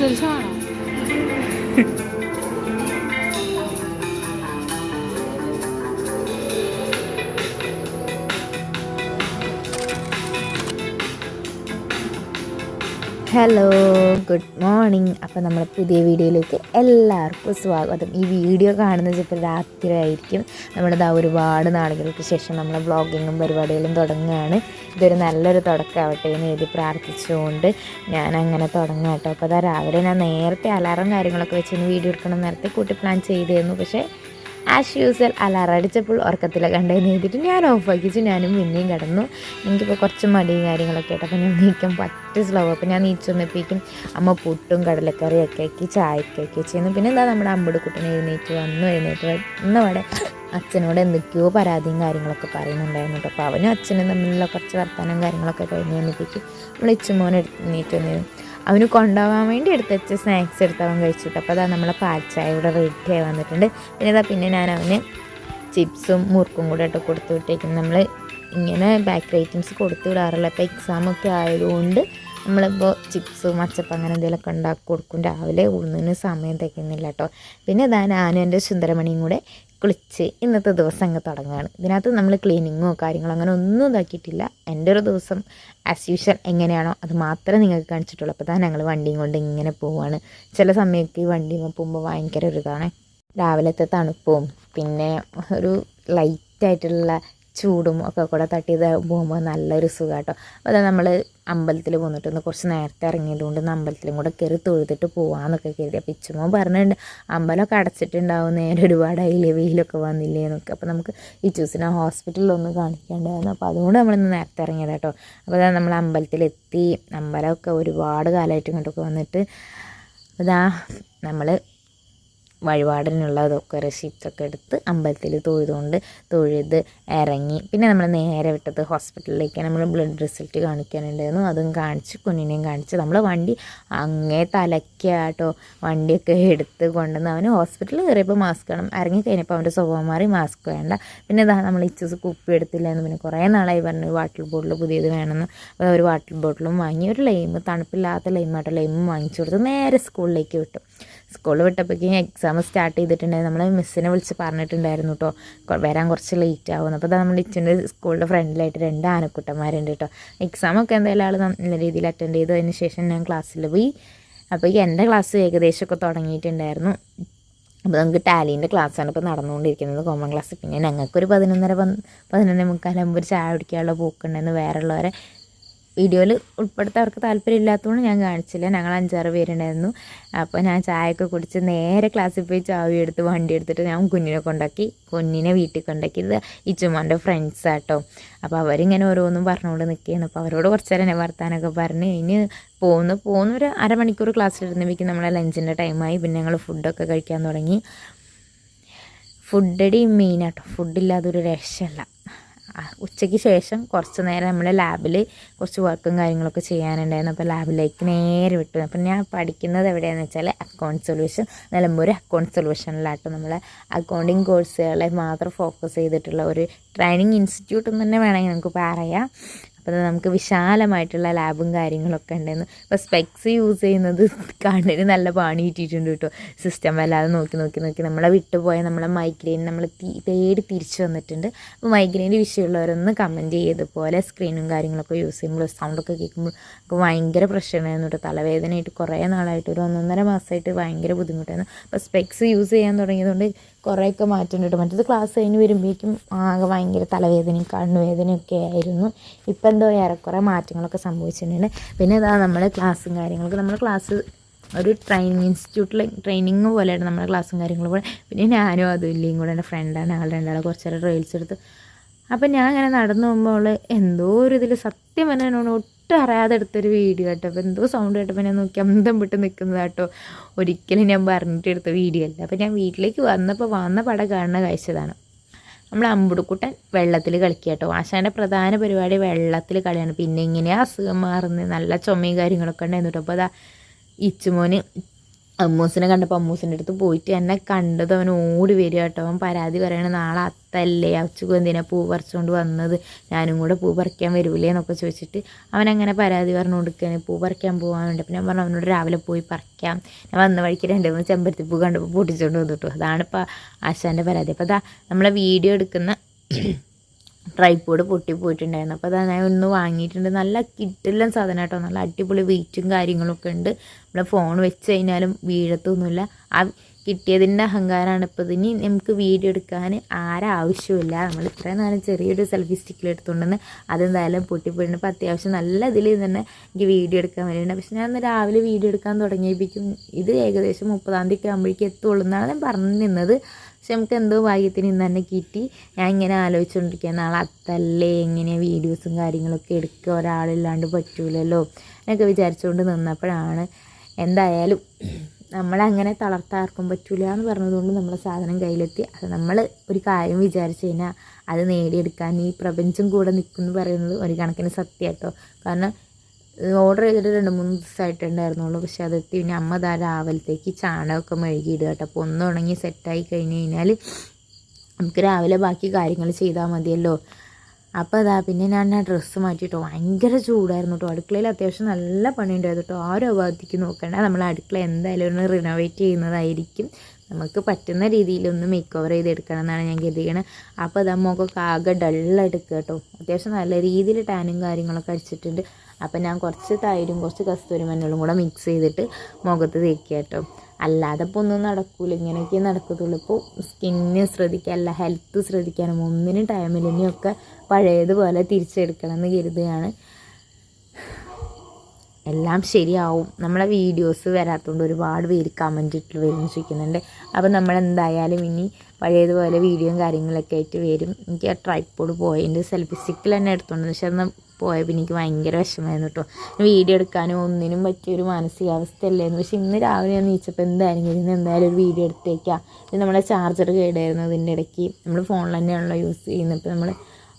റീൽസാണോ? Hello, good morning. അപ്പോൾ നമ്മൾ പുതിയ വീഡിയോയിലേക്ക് എല്ലാവർക്കും സ്വാഗതം. ഈ വീഡിയോ കാണുന്നത് ചിലപ്പോൾ രാത്രി ആയിരിക്കും. നമ്മളിതാ ഒരുപാട് നാളുകൾക്ക് ശേഷം നമ്മൾ വ്ളോഗിങ്ങും പരിപാടികളും തുടങ്ങുകയാണ്. ഇതൊരു നല്ലൊരു തുടക്കമാവട്ടെ എന്ന് എഴുതി പ്രാർത്ഥിച്ചുകൊണ്ട് ഞാനങ്ങനെ തുടങ്ങാം കേട്ടോ. അപ്പോൾ അതാ രാവിലെ ഞാൻ നേരത്തെ അലാറം കാര്യങ്ങളൊക്കെ വെച്ച് വീഡിയോ എടുക്കണം നേരത്തെ കൂട്ടി പ്ലാൻ ചെയ്തിരുന്നു. പക്ഷേ ആസ് യൂസ്വൽ അലാറം അടിച്ചപ്പോൾ ഉറക്കത്തിലെ കണ്ടതെന്ന് എഴുതിയിട്ട് ഞാൻ ഓഫാക്കിച്ചു. ഞാനും പിന്നെയും കിടന്നു. എനിക്കിപ്പോൾ കുറച്ച് മടിയും കാര്യങ്ങളൊക്കെ ആയിട്ട് അപ്പോൾ ഞാൻ നീക്കാൻ പറ്റും സ്ലോ. അപ്പോൾ ഞാൻ നീച്ചൊന്നിപ്പിക്കും അമ്മ പുട്ടും കടലക്കറിയൊക്കെ ആക്കി ചായക്കൊക്കെ വെച്ചിരുന്നു. പിന്നെ എന്താ നമ്മുടെ അമ്പുടുക്കുട്ടനെ എഴുന്നേറ്റ് വന്നവിടെ അച്ഛനോട് എന്തൊക്കെയോ പരാതിയും കാര്യങ്ങളൊക്കെ പറയുന്നുണ്ടായിരുന്നു കേട്ടോ. അപ്പോൾ അവനും അച്ഛനും തമ്മിലുള്ള കുറച്ച് വർത്തമാനം കാര്യങ്ങളൊക്കെ കഴിഞ്ഞ് വന്നിപ്പിക്കും നമ്മൾ ഇച്ചുമോനെ എഴുന്നേറ്റ് വന്നിരുന്നു. അവന് കൊണ്ടുപോകാൻ വേണ്ടി എടുത്ത് വെച്ച് സ്നാക്സ് എടുത്ത് അവൻ കഴിച്ചിട്ട്. അപ്പോൾ അതാ നമ്മളെ പാൽച്ചായ ഇവിടെ റെഡിയായി വന്നിട്ടുണ്ട്. പിന്നെ ഞാൻ അവന് ചിപ്സും മുറുക്കും കൂടെ ഇട്ട് കൊടുത്തു വിട്ടേക്കും. നമ്മൾ ഇങ്ങനെ ബേക്കറി ഐറ്റംസ് കൊടുത്തു വിടാറില്ല. ഇപ്പോൾ എക്സാമൊക്കെ ആയതുകൊണ്ട് നമ്മളിപ്പോൾ ചിപ്സും അച്ചപ്പം അങ്ങനെ എന്തെങ്കിലുമൊക്കെ ഉണ്ടാക്കി കൊടുക്കും. രാവിലെ ഒന്നിനും സമയം തികയുന്നില്ല കേട്ടോ. പിന്നെ ഞാനും എൻ്റെ സുന്ദരമണിയും കൂടെ കുളിച്ച് ഇന്നത്തെ ദിവസം അങ്ങ് തുടങ്ങുകയാണ്. ഇതിനകത്ത് നമ്മൾ ക്ലീനിങ്ങോ കാര്യങ്ങളോ അങ്ങനെ ഒന്നും ഇതാക്കിയിട്ടില്ല. എൻ്റെ ഒരു ദിവസം ആസ് യൂഷ്വൽ എങ്ങനെയാണോ അത് മാത്രമേ നിങ്ങൾക്ക് കാണിച്ചിട്ടുള്ളൂ. അപ്പോൾ ഞങ്ങൾ വണ്ടിയും കൊണ്ട് ഇങ്ങനെ പോവുകയാണ്. ചില സമയത്ത് ഈ വണ്ടി പോകുമ്പോൾ ഭയങ്കര ഒരു ഇതാണ്. രാവിലത്തെ തണുപ്പും പിന്നെ ഒരു ലൈറ്റായിട്ടുള്ള ചൂടും ഒക്കെ കൂടെ തട്ടി പോകുമ്പോൾ നല്ലൊരു സുഖം കേട്ടോ. അപ്പോൾ അത് നമ്മൾ അമ്പലത്തിൽ പോന്നിട്ടൊന്ന് കുറച്ച് നേരത്തെ ഇറങ്ങിയതുകൊണ്ട് അമ്പലത്തിലും കൂടെ കയറി തൊഴുതിട്ട് പോകാമെന്നൊക്കെ കരുതി. അപ്പോൾ ഇച്ചുമോ പറഞ്ഞിട്ടുണ്ട് അമ്പലമൊക്കെ അടച്ചിട്ടുണ്ടാവും, നേരെ ഒരുപാടായില്ലേ, വെയിലൊക്കെ വന്നില്ലേ എന്നൊക്കെ. അപ്പോൾ നമുക്ക് ഇച്ചൂസിനെ ഹോസ്പിറ്റലിലൊന്ന് കാണിക്കേണ്ടതായിരുന്നു. അപ്പോൾ അതുകൊണ്ട് നമ്മളിന്ന് നേരത്തെ ഇറങ്ങിയത് കേട്ടോ. അപ്പോൾ അതാ നമ്മൾ അമ്പലത്തിലെത്തി. അമ്പലമൊക്കെ ഒരുപാട് കാലമായിട്ട് ഇങ്ങോട്ടൊക്കെ വന്നിട്ട് അതാ നമ്മൾ വഴിപാടിനുള്ളതൊക്കെ റെസിപ്റ്റൊക്കെ എടുത്ത് അമ്പലത്തിൽ തൊഴുത് ഇറങ്ങി. പിന്നെ നമ്മൾ നേരെ വിട്ടത് ഹോസ്പിറ്റലിലേക്ക്. നമ്മൾ ബ്ലഡ് റിസൾട്ട് കാണിക്കാനുണ്ടായിരുന്നു. അതും കാണിച്ച് കുഞ്ഞിനെയും കാണിച്ച് നമ്മൾ വണ്ടി അങ്ങേ തലയ്ക്കാട്ടോ വണ്ടിയൊക്കെ എടുത്ത് കൊണ്ടുവന്ന് അവന് ഹോസ്പിറ്റലിൽ കയറിയപ്പോൾ മാസ്ക് വേണം. ഇറങ്ങിക്കഴിഞ്ഞപ്പോൾ അവൻ്റെ സ്വഭാവം മാറി മാസ്ക് വേണ്ട. പിന്നെ ഇതാ നമ്മൾ ഇച്ചൂസ് കുപ്പി എടുത്തില്ലായിരുന്നു. പിന്നെ കുറേ നാളായി പറഞ്ഞു വാട്ടർ ബോട്ടിൽ പുതിയത് വേണമെന്ന്. അപ്പോൾ ഒരു വാട്ടർ ബോട്ടിലും വാങ്ങി, ഒരു ലൈമ് തണുപ്പില്ലാത്ത ലൈമാട്ടോ ലൈമും വാങ്ങിച്ചു കൊടുത്ത് നേരെ സ്കൂളിലേക്ക് വിട്ടു. സ്കൂളിൽ വിട്ടപ്പോഴേക്കും എക്സാം സ്റ്റാർട്ട് ചെയ്തിട്ടുണ്ടായിരുന്നു. നമ്മൾ മിസ്സിനെ വിളിച്ച് പറഞ്ഞിട്ടുണ്ടായിരുന്നു കേട്ടോ വരാൻ കുറച്ച് ലേറ്റ് ആവുമെന്ന്. അപ്പോൾ നമ്മൾ ഇച്ചിൻ്റെ സ്കൂളിൻ്റെ ഫ്രണ്ടിലായിട്ട് 2 ആനക്കുട്ടന്മാരുണ്ട് കേട്ടോ. എക്സാമൊക്കെ എന്തായാലും ആൾ നല്ല രീതിയിൽ അറ്റൻഡ് ചെയ്തു. അതിന് ശേഷം ഞാൻ ക്ലാസ്സിൽ പോയി. അപ്പോൾ എൻ്റെ ക്ലാസ് ഏകദേശമൊക്കെ തുടങ്ങിയിട്ടുണ്ടായിരുന്നു. അപ്പോൾ നമുക്ക് ടാലീൻ്റെ ക്ലാസ്സാണ് ഇപ്പോൾ നടന്നുകൊണ്ടിരിക്കുന്നത്, കോമൺ ക്ലാസ്. പിന്നെ ഞങ്ങൾക്കൊരു 11:30-11:45 ഒരു ചായ കുടിക്കാനുള്ള പോക്കുണ്ടായിരുന്നു. വേറെയുള്ളവരെ വീഡിയോയിൽ ഉൾപ്പെടുത്തവർക്ക് താല്പര്യമില്ലാത്തതുകൊണ്ട് ഞാൻ കാണിച്ചില്ല. ഞങ്ങൾ 5-6 പേരുണ്ടായിരുന്നു. അപ്പോൾ ഞാൻ ചായയൊക്കെ കുടിച്ച് നേരെ ക്ലാസ്സിൽ പോയി ചാവി എടുത്ത് വണ്ടി എടുത്തിട്ട് ഞാൻ കുഞ്ഞിനെ വീട്ടിൽ കൊണ്ടാക്കിയത് ഇച്ചുമോൻ്റെ ഫ്രണ്ട്സാട്ടോ. അപ്പോൾ അവരിങ്ങനെ ഓരോന്നും പറഞ്ഞുകൊണ്ട് നിൽക്കുകയാണ്. അപ്പോൾ അവരോട് കുറച്ച് നേരം വർത്താനൊക്കെ പറഞ്ഞ് ഇനി പോകുന്ന ഒരു അരമണിക്കൂർ ക്ലാസ്സിലിരുന്നപ്പോഴേക്കും നമ്മളെ ലഞ്ചിൻ്റെ ടൈമായി. പിന്നെ ഞങ്ങൾ ഫുഡൊക്കെ കഴിക്കാൻ തുടങ്ങി. ഫുഡടി മെയിനാട്ടോ, ഫുഡില്ലാതൊരു രക്ഷയില്ല. ഉച്ചയ്ക്ക് ശേഷം കുറച്ച് നേരം നമ്മൾ ലാബിൽ കുറച്ച് വർക്കും കാര്യങ്ങളൊക്കെ ചെയ്യാനുണ്ടായിരുന്നു. അപ്പോൾ ലാബിലേക്ക് നേരെ വിട്ടു. അപ്പം ഞാൻ പഠിക്കുന്നത് എവിടെയാണെന്ന് വെച്ചാൽ അക്കൗണ്ട് സൊല്യൂഷൻ, നിലമ്പൂർ അക്കൗണ്ട് സൊല്യൂഷനിലാട്ടോ. നമ്മൾ അക്കൗണ്ടിങ് കോഴ്സുകളെ മാത്രം ഫോക്കസ് ചെയ്തിട്ടുള്ള ഒരു ട്രെയിനിങ് ഇൻസ്റ്റിറ്റ്യൂട്ട് എന്ന് തന്നെ വേണമെങ്കിൽ നമുക്ക് പറയാം. അപ്പോൾ നമുക്ക് വിശാലമായിട്ടുള്ള ലാബും കാര്യങ്ങളൊക്കെ ഉണ്ടായിരുന്നു. അപ്പോൾ സ്പെക്സ് യൂസ് ചെയ്യുന്നത് കണ്ണിന് നല്ല പണി കിട്ടിയിട്ടുണ്ട് കേട്ടോ. സിസ്റ്റം വല്ലാതെ നോക്കി നമ്മളെ വിട്ടുപോയ നമ്മളെ മൈഗ്രെയിൻ നമ്മൾ തേടി തിരിച്ചു വന്നിട്ടുണ്ട്. അപ്പോൾ മൈഗ്രെയിൻ്റെ വിഷയമുള്ളവരൊന്ന് കമൻറ്റ് ചെയ്തതുപോലെ സ്ക്രീനും കാര്യങ്ങളൊക്കെ യൂസ് ചെയ്യുമ്പോൾ സൗണ്ടൊക്കെ കേൾക്കുമ്പോൾ അപ്പോൾ ഭയങ്കര പ്രശ്നമായിരുന്നു കേട്ടോ. തലവേദനയായിട്ട് കുറേ നാളായിട്ട് ഒരു 1.5 മാസമായിട്ട് ഭയങ്കര ബുദ്ധിമുട്ടായിരുന്നു. അപ്പോൾ സ്പെക്സ് യൂസ് ചെയ്യാൻ തുടങ്ങിയതുകൊണ്ട് കുറേയൊക്കെ മാറ്റം കേട്ടോ. മറ്റേത് ക്ലാസ് കഴിഞ്ഞ് വരുമ്പോഴേക്കും ആകെ ഭയങ്കര തലവേദനയും കണ്ണുവേദനയൊക്കെ ആയിരുന്നു. ഇപ്പം എന്തോ ഏറെക്കുറെ മാറ്റങ്ങളൊക്കെ സംഭവിച്ചിട്ടുണ്ട്. പിന്നെ ഇതാ നമ്മുടെ ക്ലാസ്സും കാര്യങ്ങളൊക്കെ നമ്മൾ ക്ലാസ് ഒരു ട്രെയിനിങ് ഇൻസ്റ്റിറ്റ്യൂട്ടിൽ ട്രെയിനിങ് പോലെയാണ് നമ്മുടെ ക്ലാസ്സും കാര്യങ്ങളും പോലെ. പിന്നെ ഞാനും അതുല്ലിയും കൂടെ എൻ്റെ ഫ്രണ്ടാണ്, ഞങ്ങൾ രണ്ടാളെ കുറച്ച് നേരം റീൽസ് എടുത്ത്. അപ്പം ഞാൻ അങ്ങനെ നടന്നു പോകുമ്പോൾ എന്തോ ഒരു ഇതിൽ സത്യം പറഞ്ഞാൽ എന്നോട് ഒട്ടും അറിയാതെ എടുത്തൊരു വീഡിയോ കേട്ടോ. അപ്പോൾ എന്തോ സൗണ്ട് കേട്ടപ്പോൾ ഞാൻ നോക്കി അന്തം വിട്ട് നിൽക്കുന്നത് കേട്ടോ. ഒരിക്കലും ഞാൻ പറഞ്ഞിട്ട് എടുത്ത വീഡിയോ അല്ല. അപ്പോൾ ഞാൻ വീട്ടിലേക്ക് വന്ന പടം കാണുന്ന കാഴ്ചതാണ്. നമ്മൾ അമ്പുടുക്കുട്ടൻ വെള്ളത്തിൽ കളിക്കുക കേട്ടോ. ആശാൻ്റെ പ്രധാന പരിപാടി വെള്ളത്തിൽ കളിയാണ്. പിന്നെ ഇങ്ങനെ അസുഖം മാറുന്നത് നല്ല ചുമയും കാര്യങ്ങളൊക്കെ ഉണ്ടായിരുന്നു കേട്ടോ. അപ്പോൾ അതാ ഇച്ചുമോന് അമ്മൂസിനെ കണ്ടപ്പോൾ അമ്മൂസിൻ്റെ അടുത്ത് പോയിട്ട് എന്നെ കണ്ടത് അവൻ ഓടി വരിക കേട്ടോ. അവൻ പരാതി പറയണത് നാളെ അത്തല്ലേ അച്ചുക്ക് എന്തിനാ പൂ പറിച്ചുകൊണ്ട് വന്നത്, ഞാനും കൂടെ പൂ പറിക്കാൻ വരൂലേ എന്നൊക്കെ ചോദിച്ചിട്ട് അവനങ്ങനെ പരാതി പറഞ്ഞു കൊടുക്കുകയാണ്. പൂ പറിക്കാൻ പോകാൻ വേണ്ടി. അപ്പം ഞാൻ പറഞ്ഞു അവനോട് രാവിലെ പോയി പറിക്കാം. ഞാൻ വന്ന വഴിക്ക് 2-3 ചെമ്പരത്തിപ്പൂ കണ്ടപ്പോൾ പൊട്ടിച്ചുകൊണ്ട് വന്നിട്ടു. അതാണിപ്പോൾ ആശാൻ്റെ പരാതി. അപ്പോൾ അതാ നമ്മളെ വീഡിയോ എടുക്കുന്ന ട്രൈപോഡ് പൊട്ടിപ്പോയിട്ടുണ്ടായിരുന്നു. അപ്പോൾ അതാ ഞാൻ ഒന്ന് വാങ്ങിയിട്ടുണ്ട്. നല്ല കിട്ടില്ല സാധനം കേട്ടോ. നല്ല അടിപൊളി വെയിറ്റും കാര്യങ്ങളൊക്കെ ഉണ്ട്. നമ്മളെ ഫോൺ വെച്ച് കഴിഞ്ഞാലും വീഴത്തൊന്നുമില്ല. ആ കിട്ടിയതിൻ്റെ അഹങ്കാരമാണ് ഇപ്പോൾ. ഇനി നമുക്ക് വീഡിയോ എടുക്കാൻ ആരാവശ്യമില്ല. നമ്മൾ ഇത്രയും നേരം ചെറിയൊരു സെൽഫി സ്റ്റിക്കിൽ എടുത്തുകൊണ്ടെന്ന് അതെന്തായാലും പൊട്ടിപ്പോയിട്ടുണ്ട്. അപ്പോൾ അത്യാവശ്യം നല്ല ഇതിൽ തന്നെ എനിക്ക് വീഡിയോ എടുക്കാൻ വേണ്ടിയിട്ടുണ്ട്. പക്ഷെ ഞാൻ ഇന്ന് രാവിലെ വീഡിയോ എടുക്കാൻ തുടങ്ങിയപ്പോഴേക്കും ഇത് ഏകദേശം 30-ാം തീയതി ആകുമ്പോഴേക്കും എത്തുള്ളൂ എന്നാണ് ഞാൻ പറഞ്ഞു നിന്നത്. പക്ഷെ നമുക്ക് എന്തോ ഭാഗ്യത്തിന് ഇന്ന് തന്നെ കിട്ടി. ഞാൻ ഇങ്ങനെ ആലോചിച്ചുകൊണ്ടിരിക്കുക, നാളെ അത്തല്ലേ എങ്ങനെയാണ് വീഡിയോസും കാര്യങ്ങളൊക്കെ എടുക്കുക, ഒരാളില്ലാണ്ട് പറ്റൂലല്ലോ എന്നൊക്കെ വിചാരിച്ചുകൊണ്ട് നിന്നപ്പോഴാണ് എന്തായാലും നമ്മളങ്ങനെ തളർത്താർക്കും പറ്റൂല എന്ന് പറഞ്ഞതുകൊണ്ട് നമ്മളെ സാധനം കയ്യിലെത്തി. അത് നമ്മൾ ഒരു കാര്യം വിചാരിച്ചു കഴിഞ്ഞാൽ അത് നേടിയെടുക്കാൻ ഈ പ്രപഞ്ചം കൂടെ നിൽക്കുമെന്ന് പറയുന്നത് ഒരു കണക്കിന് സത്യം കേട്ടോ. കാരണം ഓർഡർ ചെയ്തിട്ട് 2-3 ദിവസമായിട്ടുണ്ടായിരുന്നുള്ളൂ. പക്ഷെ അതെത്തി. പിന്നെ അമ്മ ദാ രാവിലത്തേക്ക് ചാണകമൊക്കെ മെഴുകിയിടുക കേട്ടോ. അപ്പോൾ ഒന്ന് ഉണങ്ങി സെറ്റായി കഴിഞ്ഞ് കഴിഞ്ഞാൽ നമുക്ക് രാവിലെ ബാക്കി കാര്യങ്ങൾ ചെയ്താൽ മതിയല്ലോ. അപ്പോൾ അതാ പിന്നെ ഞാൻ ആ ഡ്രസ്സ് മാറ്റിയിട്ടോ. ഭയങ്കര ചൂടായിരുന്നു കേട്ടോ. അടുക്കളയിൽ അത്യാവശ്യം നല്ല പണിയുണ്ടായിരുന്നു കേട്ടോ. ആരും അഭാഗത്തേക്ക് നോക്കണ്ട. നമ്മൾ അടുക്കള എന്തായാലും ഒന്ന് റിനോവേറ്റ് ചെയ്യുന്നതായിരിക്കും. നമുക്ക് പറ്റുന്ന രീതിയിലൊന്ന് മേക്ക് ഓവർ ചെയ്തെടുക്കണം എന്നാണ് ഞാൻ കരുതിയത്. അപ്പോൾ അത് മുഖമൊക്കെ ആകെ ഡള്ളെടുക്കുക കേട്ടോ. അത്യാവശ്യം നല്ല രീതിയിൽ ടാനും കാര്യങ്ങളൊക്കെ അടിച്ചിട്ടുണ്ട്. അപ്പം ഞാൻ കുറച്ച് തൈരും കുറച്ച് കസ്തൂരി മഞ്ഞളും കൂടെ മിക്സ് ചെയ്തിട്ട് മുഖത്ത് തേക്കുക കേട്ടോ. അല്ലാതെ ഇപ്പോൾ ഒന്നും നടക്കില്ല. ഇങ്ങനെയൊക്കെ നടക്കത്തുള്ളൂ. ഇപ്പോൾ സ്കിന്ന് ശ്രദ്ധിക്കുക, അല്ല ഹെൽത്ത് ശ്രദ്ധിക്കാനും ഒന്നിനും ടൈമില്ല. ഇനിയൊക്കെ പഴയതുപോലെ തിരിച്ചെടുക്കണം എന്ന് കരുതുകയാണ്. എല്ലാം ശരിയാവും. നമ്മളെ വീഡിയോസ് വരാത്തതുകൊണ്ട് ഒരുപാട് പേര് കമൻറ്റ് ഇട്ട് വരും ചോദിക്കുന്നുണ്ട്. അപ്പോൾ നമ്മളെന്തായാലും ഇനി പഴയതുപോലെ വീഡിയോയും കാര്യങ്ങളൊക്കെ ആയിട്ട് വരും. എനിക്ക് ആ ട്രൈപോഡ് പോയതിൻ്റെ സെൽഫി സ്റ്റിക്കിൽ തന്നെ എടുത്തോണ്ട്. പക്ഷെ അന്ന് പോയപ്പോൾ എനിക്ക് ഭയങ്കര വിഷമമായിരുന്നു കേട്ടോ. വീഡിയോ എടുക്കാനും ഒന്നിനും പറ്റിയൊരു മാനസികാവസ്ഥയല്ലായിരുന്നു. പക്ഷെ ഇന്ന് രാവിലെ ഞാൻ നീച്ചപ്പോൾ ഇന്ന് എന്തായാലും ഒരു വീഡിയോ എടുത്തേക്കാം. ഇത് നമ്മളെ ചാർജർ കേടായിരുന്നു. അതിൻ്റെ ഇടയ്ക്ക് നമ്മൾ ഫോണിൽ തന്നെയാണല്ലോ യൂസ് ചെയ്യുന്നത്. ഇപ്പോൾ നമ്മൾ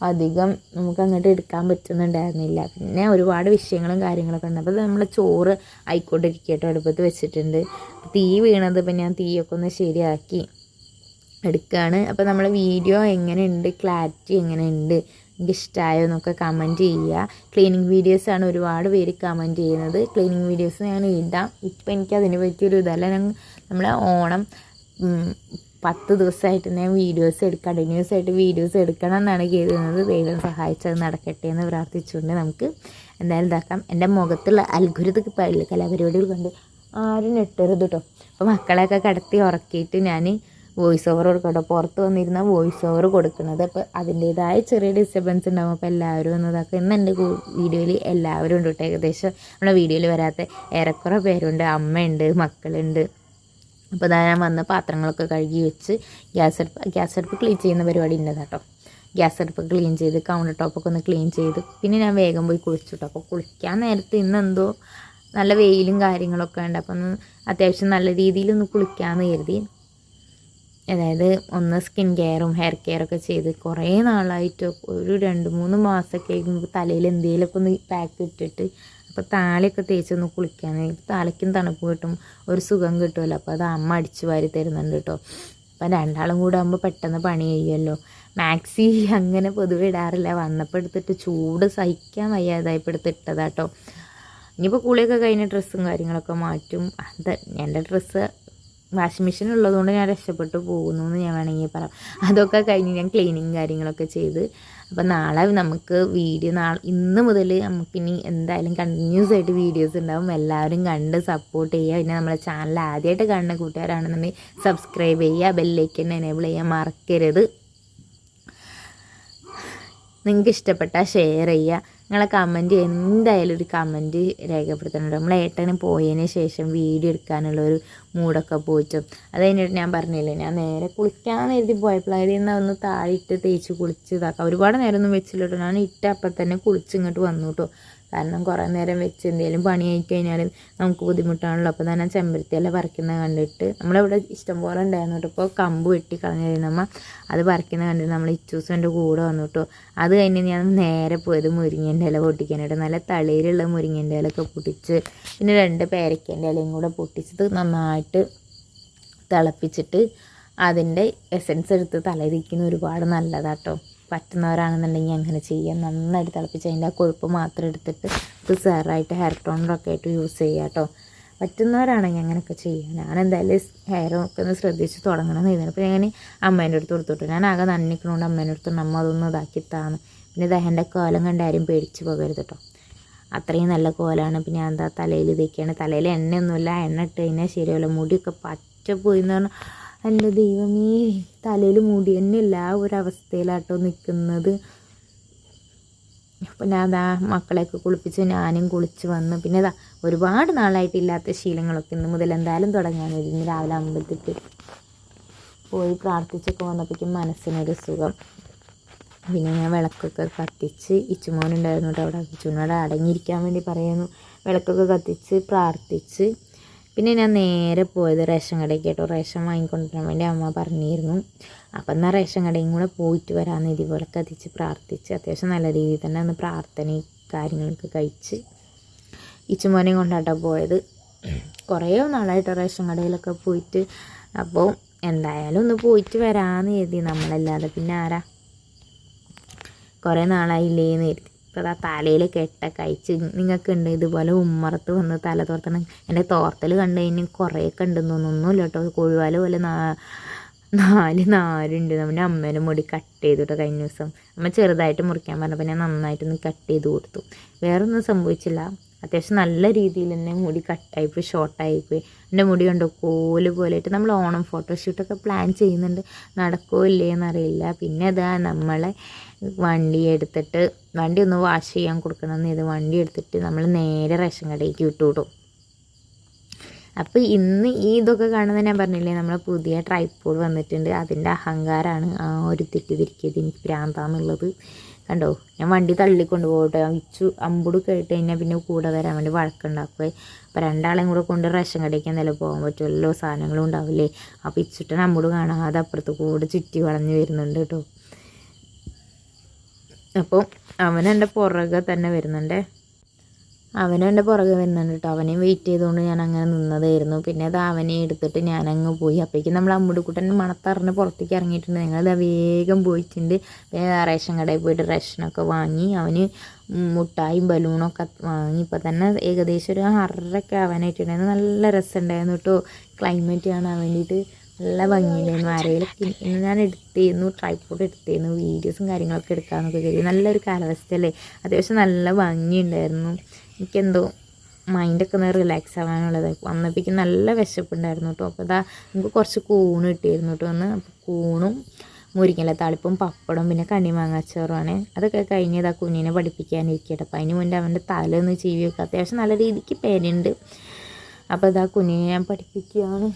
അധികം നമുക്ക് അങ്ങോട്ട് എടുക്കാൻ പറ്റുന്നുണ്ടായിരുന്നില്ല. പിന്നെ ഒരുപാട് വിഷയങ്ങളും കാര്യങ്ങളൊക്കെ ഉണ്ട്. അപ്പോൾ നമ്മൾ ചോറ് ആയിക്കൊണ്ടിരിക്കുക കേട്ടോ. അടുപ്പത്ത് വെച്ചിട്ടുണ്ട്. തീ വീണത് ഇപ്പം ഞാൻ തീയൊക്കെ ഒന്ന് ശരിയാക്കി എടുക്കുകയാണ്. അപ്പോൾ നമ്മൾ വീഡിയോ എങ്ങനെയുണ്ട്, ക്ലാരിറ്റി എങ്ങനെയുണ്ട്, എനിക്ക് ഇഷ്ടമായോ എന്നൊക്കെ കമൻറ്റ് ചെയ്യുക. ക്ലീനിങ് വീഡിയോസാണ് ഒരുപാട് പേര് കമൻറ്റ് ചെയ്യുന്നത്. ക്ലീനിങ് വീഡിയോസ് ഞാൻ ഇടാം. ഇപ്പം എനിക്ക് അതിനെ പറ്റിയൊരു ഇതല്ല. നമ്മളെ ഓണം 10 ദിവസമായിട്ട് ഞാൻ കണ്ടിന്യൂസ് ആയിട്ട് വീഡിയോസ് എടുക്കണം എന്നാണ് കരുതുന്നത്. ദൈവം സഹായിച്ചത് നടക്കട്ടെ എന്ന് പ്രാർത്ഥിച്ചുകൊണ്ട് നമുക്ക് എന്തായാലും ഇതാക്കാം. എൻ്റെ മുഖത്തുള്ള അത്ഭുതക്ക് കലാപരിപാടികൾ കണ്ട് ആരും നെട്ടരുത് കേട്ടോ. അപ്പോൾ മക്കളെയൊക്കെ കിടത്തി ഉറക്കിയിട്ട് ഞാൻ വോയിസ് ഓവർ കൊടുക്കട്ടോ. പുറത്ത് വന്നിരുന്ന വോയിസ് ഓവർ കൊടുക്കുന്നത്. അപ്പോൾ അതിൻ്റേതായ ചെറിയ ഡിസ്റ്റർബൻസ് ഉണ്ടാകും. അപ്പോൾ എല്ലാവരും ഒന്നതാക്കുക. ഇന്ന് എൻ്റെ വീഡിയോയിൽ എല്ലാവരും ഉണ്ട് കേട്ടോ. ഏകദേശം നമ്മളെ വീഡിയോയിൽ വരാത്ത ഏറെക്കുറെ പേരുണ്ട്. അമ്മയുണ്ട്, മക്കളുണ്ട്. അപ്പോൾ അതാ ഞാൻ വന്ന് പാത്രങ്ങളൊക്കെ കഴുകി വെച്ച് ഗ്യാസ് അടുപ്പ് ക്ലീൻ ചെയ്യുന്ന പരിപാടി ഉണ്ട് കേട്ടോ. ഗ്യാസ് അടുപ്പ് ക്ലീൻ ചെയ്ത് കൗണ്ടർ ടോപ്പൊക്കെ ഒന്ന് ക്ലീൻ ചെയ്ത് പിന്നെ ഞാൻ വേഗം പോയി കുളിച്ചു കേട്ടോ. അപ്പോൾ കുളിക്കാൻ നേരത്ത് ഇന്നെന്തോ നല്ല വെയിലും കാര്യങ്ങളൊക്കെ ഉണ്ട്. അപ്പം ഒന്ന് അത്യാവശ്യം നല്ല രീതിയിലൊന്ന് കുളിക്കാമെന്ന് കരുതി. അതായത് ഒന്ന് സ്കിൻ കെയറും ഹെയർ കെയറൊക്കെ ചെയ്ത് കുറേ നാളായിട്ട് ഒരു 2-3 മാസമൊക്കെ ആയിരിക്കും തലയിൽ എന്തെങ്കിലുമൊക്കെ ഒന്ന് പാക്ക് ഇട്ടിട്ട് അപ്പോൾ താളിയൊക്കെ തേച്ചൊന്ന് കുളിക്കാൻ. തലയ്ക്കും തണുപ്പ് കിട്ടും, ഒരു സുഖം കിട്ടുമല്ലോ. അപ്പോൾ അത് അമ്മ അടിച്ചു വാരി തരുന്നുണ്ട് കേട്ടോ. അപ്പം 2 ആളും കൂടെ ആകുമ്പോൾ പെട്ടെന്ന് പണി ചെയ്യുമല്ലോ. മാക്സി അങ്ങനെ പൊതുവെ ഇടാറില്ല. വന്നപ്പോൾ എടുത്തിട്ട് ചൂട് സഹിക്കാൻ വയ്യാതായപ്പോൾ എടുത്തിട്ടതാട്ടോ. ഇനിയിപ്പോൾ കുളിയൊക്കെ കഴിഞ്ഞ ഡ്രസ്സും കാര്യങ്ങളൊക്കെ മാറ്റും. എൻ്റെ ഡ്രസ്സ് വാഷിംഗ് മെഷീൻ ഉള്ളതുകൊണ്ട് ഞാൻ രക്ഷപ്പെട്ടു പോകുന്നു എന്ന് ഞാൻ വേണമെങ്കിൽ പറയാം. അതൊക്കെ കഴിഞ്ഞ് ഞാൻ ക്ലീനിങ് കാര്യങ്ങളൊക്കെ ചെയ്ത് അപ്പോൾ നാളെ നമുക്ക് ഇന്ന് മുതൽ നമുക്കിനി എന്തായാലും കണ്ടിന്യൂസ് ആയിട്ട് വീഡിയോസ് ഉണ്ടാവും. എല്ലാവരും കണ്ട് സപ്പോർട്ട് ചെയ്യുക. പിന്നെ നമ്മളെ ചാനൽ ആദ്യമായിട്ട് കാണുന്ന കൂട്ടുകാരാണെന്നുണ്ടെങ്കിൽ സബ്സ്ക്രൈബ് ചെയ്യുക, ബെല്ലൈക്കൻ എനേബിൾ ചെയ്യാൻ മറക്കരുത്. നിങ്ങൾക്ക് ഇഷ്ടപ്പെട്ടാൽ ഷെയർ ചെയ്യുക. നിങ്ങളെ കമൻറ്റ് എന്തായാലും ഒരു കമൻറ്റ് രേഖപ്പെടുത്തുന്നുണ്ട്. നമ്മൾ ഏട്ടന് പോയതിന് ശേഷം വീഡിയോ എടുക്കാനുള്ളൊരു മൂടൊക്കെ പോയിട്ടും അത് കഴിഞ്ഞിട്ട് ഞാൻ പറഞ്ഞില്ലേ, ഞാൻ നേരെ കുളിക്കാൻ എഴുതി പോയപ്പോഴായത് എന്നാൽ ഒന്ന് താഴെ ഇട്ട് തേച്ച് കുളിച്ച് ഇതാക്കാം. ഒരുപാട് നേരമൊന്നും വെച്ചില്ല കേട്ടോ. ഞാൻ ഇട്ട അപ്പം തന്നെ കുളിച്ച് ഇങ്ങോട്ട് വന്നു കേട്ടോ. കാരണം കുറേ നേരം വെച്ച് എന്തെങ്കിലും പണിയായി കഴിഞ്ഞാൽ നമുക്ക് ബുദ്ധിമുട്ടാണല്ലോ. അപ്പോൾ തന്നെ ചെമ്പരത്തി ഇല പറിക്കുന്നത് കണ്ടിട്ട് നമ്മളിവിടെ ഇഷ്ടംപോലെ ഉണ്ടായിരുന്നു കേട്ടോ. ഇപ്പോൾ കമ്പ് വെട്ടി കളഞ്ഞിരുന്നു നമ്മൾ, അത് പറിക്കുന്നത് കണ്ടിട്ട് നമ്മൾ ഇച്ചൂസും എൻ്റെ കൂടെ വന്നു കേട്ടോ. അത് കഴിഞ്ഞ് ഞാൻ നേരെ പോയത് മുരിങ്ങേൻ്റെ ഇല പൊട്ടിക്കാനായിട്ട്. നല്ല തളിയിലുള്ള മുരിങ്ങേൻ്റെ ഇലയൊക്കെ പൊട്ടിച്ച് പിന്നെ 2 പേരയ്ക്കേൻ്റെ ഇലയും കൂടെ പൊട്ടിച്ചത് നന്നായിട്ട് തിളപ്പിച്ചിട്ട് അതിൻ്റെ എസൻസ് എടുത്ത് തലയിരിക്കുന്ന ഒരുപാട് നല്ലതാട്ടോ. പറ്റുന്നവരാണെന്നുണ്ടെങ്കിൽ അങ്ങനെ ചെയ്യാം. നന്നായിട്ട് തിളപ്പിച്ച് അതിൻ്റെ ആ കൊഴുപ്പ് മാത്രം എടുത്തിട്ട് ഇത് സെറായിട്ട് ഹെയർ ടോണറൊക്കെ ആയിട്ട് യൂസ് ചെയ്യുക കേട്ടോ. പറ്റുന്നവരാണെങ്കിൽ അങ്ങനെയൊക്കെ ചെയ്യാം. ഞാൻ എന്തായാലും ഹെയറൊക്കെ ഒന്ന് ശ്രദ്ധിച്ച് തുടങ്ങണമെന്ന് ചെയ്തത്. അപ്പോൾ ഞാൻ അമ്മേൻ്റെ അടുത്ത് കൊടുത്തിട്ടു. ഞാൻ ആകെ നന്നിക്കണോണ്ട് അമ്മേൻ്റെ അടുത്ത് അമ്മ അതൊന്ന് ഇതാക്കി താന്ന്. പിന്നെ ദഹൻ്റെ കോലം കണ്ട് ആരും പേടിച്ച് പോകരുത് കേട്ടോ. അത്രയും നല്ല കോലാണ്. പിന്നെ ഞാൻ എന്താ തലയിൽ ഇതൊക്കെയാണ്. തലയിൽ എണ്ണയൊന്നുമില്ല, എണ്ണ ഇട്ട് കഴിഞ്ഞാൽ ശരിയല്ല. മുടിയൊക്കെ പച്ച പോയിന്ന് പറഞ്ഞാൽ എൻ്റെ ദൈവമേ, തലയിൽ മുടി തന്നെ ഇല്ല. ആ ഒരു അവസ്ഥയിലാട്ടോ നിൽക്കുന്നത്. അപ്പം ഞാൻ അതാ മക്കളെയൊക്കെ കുളിപ്പിച്ച് ഞാനും കുളിച്ച് വന്ന് പിന്നെ ഇതാ ഒരുപാട് നാളായിട്ടില്ലാത്ത ശീലങ്ങളൊക്കെ ഇന്ന് മുതൽ എന്തായാലും തുടങ്ങാൻ വരും. ഇന്ന് രാവിലെ അമ്പലത്തിൽ പോയി പ്രാർത്ഥിച്ചൊക്കെ വന്നപ്പോഴേക്കും മനസ്സിനൊരു സുഖം. പിന്നെ ഞാൻ വിളക്കൊക്കെ കത്തിച്ച് ഇച്ചുമോനുണ്ടായിരുന്നു കേട്ടോ അവിടെ. ഇച്ചുമോനോട് അടങ്ങിയിരിക്കാൻ വേണ്ടി പറയുന്നു. വിളക്കൊക്കെ കത്തിച്ച് പ്രാർത്ഥിച്ച് പിന്നെ ഞാൻ നേരെ പോയത് റേഷൻ കടയ്ക്ക് കേട്ടോ. റേഷൻ വാങ്ങിക്കൊണ്ടുവരാൻ വേണ്ടി അമ്മ പറഞ്ഞിരുന്നു. അപ്പം എന്നാൽ റേഷൻ കടയും കൂടെ പോയിട്ട് വരാമെന്ന് ഇതുപോലെ കത്തിച്ച് പ്രാർത്ഥിച്ച് അത്യാവശ്യം നല്ല രീതിയിൽ തന്നെ ഒന്ന് പ്രാർത്ഥനയും കാര്യങ്ങളൊക്കെ കഴിച്ച് ഇച്ചുമോനെയും കൊണ്ടാട്ടോ പോയത്. കുറേ നാളായിട്ട് റേഷൻ കടയിലൊക്കെ പോയിട്ട്. അപ്പോൾ എന്തായാലും ഒന്ന് പോയിട്ട് വരാമെന്ന് കരുതി. നമ്മളല്ലാതെ പിന്നെ ആരാ, കുറേ നാളായില്ലേന്ന് കരുതി. ഇപ്പോൾ അതാ തലയിൽ കെട്ടൊക്കെ അയച്ച് നിങ്ങൾക്കുണ്ട് ഇതുപോലെ ഉമ്മറത്ത് വന്ന് തല തോർത്തണം. എൻ്റെ തോർത്തൽ കണ്ടു കഴിഞ്ഞാൽ കുറേയൊക്കെ ഉണ്ടെന്ന് തോന്നുന്നില്ല കേട്ടോ. കൊഴുവാല പോലെ 4 നാരുണ്ട്. നമ്മുടെ അമ്മേൻ്റെ മുടി കട്ട് ചെയ്തു കേട്ടോ കഴിഞ്ഞ ദിവസം. അമ്മ ചെറുതായിട്ട് മുറിക്കാൻ പറഞ്ഞപ്പോൾ ഞാൻ നന്നായിട്ടൊന്ന് കട്ട് ചെയ്ത് കൊടുത്തു. വേറൊന്നും സംഭവിച്ചില്ല. അത്യാവശ്യം നല്ല രീതിയിൽ തന്നെ മുടി കട്ടായിപ്പോയി, ഷോർട്ടായിപ്പോയി. എൻ്റെ മുടി കണ്ടോ കോല് പോലെയായിട്ട്. നമ്മൾ ഓണം ഫോട്ടോഷൂട്ടൊക്കെ പ്ലാൻ ചെയ്യുന്നുണ്ട്, നടക്കുമോ ഇല്ലേന്നറിയില്ല. പിന്നെ അതാ നമ്മളെ വണ്ടി എടുത്തിട്ട് വണ്ടി ഒന്ന് വാഷ് ചെയ്യാൻ കൊടുക്കണമെന്ന് ഇത് വണ്ടി എടുത്തിട്ട് നമ്മൾ നേരെ റേഷൻ കടയിലേക്ക് വിട്ടുവിടും. അപ്പോൾ ഇന്ന് ഈ ഇതൊക്കെ കാണുന്നത് ഞാൻ പറഞ്ഞില്ലേ, നമ്മളെ പുതിയ ട്രൈപ്പോഡ് വന്നിട്ടുണ്ട്. അതിൻ്റെ അഹങ്കാരമാണ് ആ ഒരു തെറ്റിദ്ധരിക്കിയത് എനിക്ക് ഭ്രാന്താന്നുള്ളത്. കണ്ടോ, ഞാൻ വണ്ടി തള്ളിക്കൊണ്ട് പോകട്ടെ. ഇച്ചു അമ്പുട് കേട്ട് കഴിഞ്ഞാൽ പിന്നെ കൂടെ വരാൻ വേണ്ടി വഴക്കുണ്ടാക്കുക. അപ്പോൾ 2 ആളെയും കൂടെ കൊണ്ട് റേഷൻ കടയ്ക്ക് എന്തായാലും പോകാൻ പറ്റുമല്ലോ, സാധനങ്ങളും ഉണ്ടാവില്ലേ. അപ്പോൾ ഇച്ചുട്ടൻ അമ്പുട് കാണാതെ അപ്പുറത്ത് കൂടെ ചുറ്റി വളഞ്ഞ് വരുന്നുണ്ട് കേട്ടോ. അപ്പോൾ അവനെൻ്റെ പുറകെ തന്നെ വരുന്നുണ്ട്. കേട്ടോ. അവനെയും വെയിറ്റ് ചെയ്തുകൊണ്ട് ഞാൻ അങ്ങനെ നിന്നതായിരുന്നു. പിന്നെ അത് അവനെ എടുത്തിട്ട് ഞാനങ്ങ് പോയി. അപ്പോഴേക്കും നമ്മൾ അമ്മുടിക്കുട്ടൻ മണത്തറിഞ്ഞ് പുറത്തേക്ക് ഇറങ്ങിയിട്ടുണ്ട്. ഞങ്ങളത് വേഗം പോയിട്ടുണ്ട്. റേഷൻ കടയിൽ പോയിട്ട് റേഷനൊക്കെ വാങ്ങി അവന് മുട്ടായും ബലൂണൊക്കെ വാങ്ങി. ഇപ്പോൾ തന്നെ ഏകദേശം ഒരു 6:30 ആവാനായിട്ടുണ്ടായിരുന്നു. നല്ല രസമുണ്ടായിരുന്നു കേട്ടോ. ക്ലൈമറ്റ് കാണാൻ വേണ്ടിയിട്ട് നല്ല ഭംഗിയുണ്ടായിരുന്നു. ആരെയിലൊക്കെ ഇന്ന് ഞാൻ എടുത്തിരുന്നു, ട്രൈപ്പോഡ് എടുത്തിരുന്നു, വീഡിയോസും കാര്യങ്ങളൊക്കെ എടുക്കാമെന്നൊക്കെ കരുതി. നല്ലൊരു കാലാവസ്ഥയല്ലേ, അത്യാവശ്യം നല്ല ഭംഗിയുണ്ടായിരുന്നു. എനിക്കെന്തോ മൈൻഡൊക്കെ ഒന്ന് റിലാക്സ് ആവാനുള്ളത്. വന്നപ്പോഴേക്കും നല്ല വിശപ്പുണ്ടായിരുന്നു കേട്ടോ. അപ്പോൾ നമുക്ക് കുറച്ച് കൂണ് കിട്ടിയിരുന്നു കേട്ടോ. അപ്പോൾ കൂണും മുരിങ്ങയില താളിപ്പും പപ്പടം പിന്നെ കണ്ണിമാങ്ങാച്ചോറുമാണ്. അതൊക്കെ കഴിഞ്ഞ് കുഞ്ഞിനെ പഠിപ്പിക്കാനിരിക്കട്ടെ. അപ്പോൾ അതിന് മുന്നേ അവൻ്റെ തല ഒന്ന് ചീവി വെക്കുക. അത്യാവശ്യം നല്ല രീതിക്ക് പേരുണ്ട്. അപ്പോൾ കുഞ്ഞിനെ ഞാൻ പഠിപ്പിക്കുകയാണ്.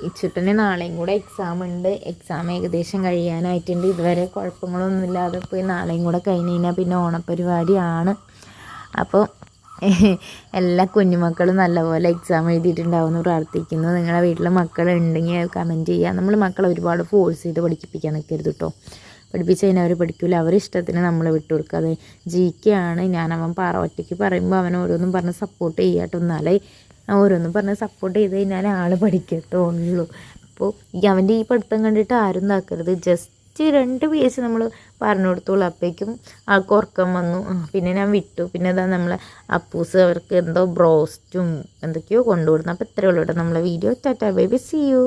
ഇച്ചുട്ടന് നാളെയും കൂടെ എക്സാം ഉണ്ട്. എക്സാം ഏകദേശം കഴിയാനായിട്ടുണ്ട്. ഇതുവരെ കുഴപ്പങ്ങളൊന്നുമില്ലാതെ പോയി. നാളെയും കൂടെ കഴിഞ്ഞ് കഴിഞ്ഞാൽ പിന്നെ ഓണപ്പരിപാടിയാണ്. അപ്പോൾ എല്ലാ കുഞ്ഞുമക്കളും നല്ലപോലെ എക്സാം എഴുതിയിട്ടുണ്ടാവുമെന്ന് പ്രാർത്ഥിക്കുന്നു. നിങ്ങളുടെ വീട്ടിലെ മക്കളുണ്ടെങ്കിൽ കമൻറ്റ് ചെയ്യുക. നമ്മൾ മക്കളെ ഒരുപാട് ഫോഴ്സ് ചെയ്ത് പഠിപ്പിക്കാൻ നിൽക്കരുത് കേട്ടോ. പഠിപ്പിച്ച് കഴിഞ്ഞാൽ അവർ പഠിക്കില്ല. അവരിഷ്ടത്തിന് നമ്മൾ വിട്ടു കൊടുക്കുക. അത് ജിക്കാണ്. അവൻ ഒറ്റയ്ക്ക് പറയുമ്പോൾ അവൻ ഓരോന്നും പറഞ്ഞ് സപ്പോർട്ട് ചെയ്യാട്ടോ. എന്നാലേ ഓരോന്നും പറഞ്ഞ് സപ്പോർട്ട് ചെയ്ത് കഴിഞ്ഞാൽ ആൾ പഠിക്കത്തുള്ളൂ. അപ്പോൾ അവൻ്റെ ഈ പഠിത്തം കണ്ടിട്ട് ആരും ഇതാക്കരുത്. ജസ്റ്റ് 2 പേജ് നമ്മൾ പറഞ്ഞു കൊടുത്തോളൂ. അപ്പോഴേക്കും ആൾക്ക് ഉറക്കം വന്നു. പിന്നെ ഞാൻ വിട്ടു. പിന്നെ നമ്മളെ അപ്പൂസ് അവർക്ക് എന്തോ ബ്രോസ്റ്റും എന്തൊക്കെയോ കൊണ്ടുകൊടുന്നു. അപ്പോൾ ഇത്രയേ ഉള്ളൂ കേട്ടോ നമ്മളെ video. Tata bye bye, see U.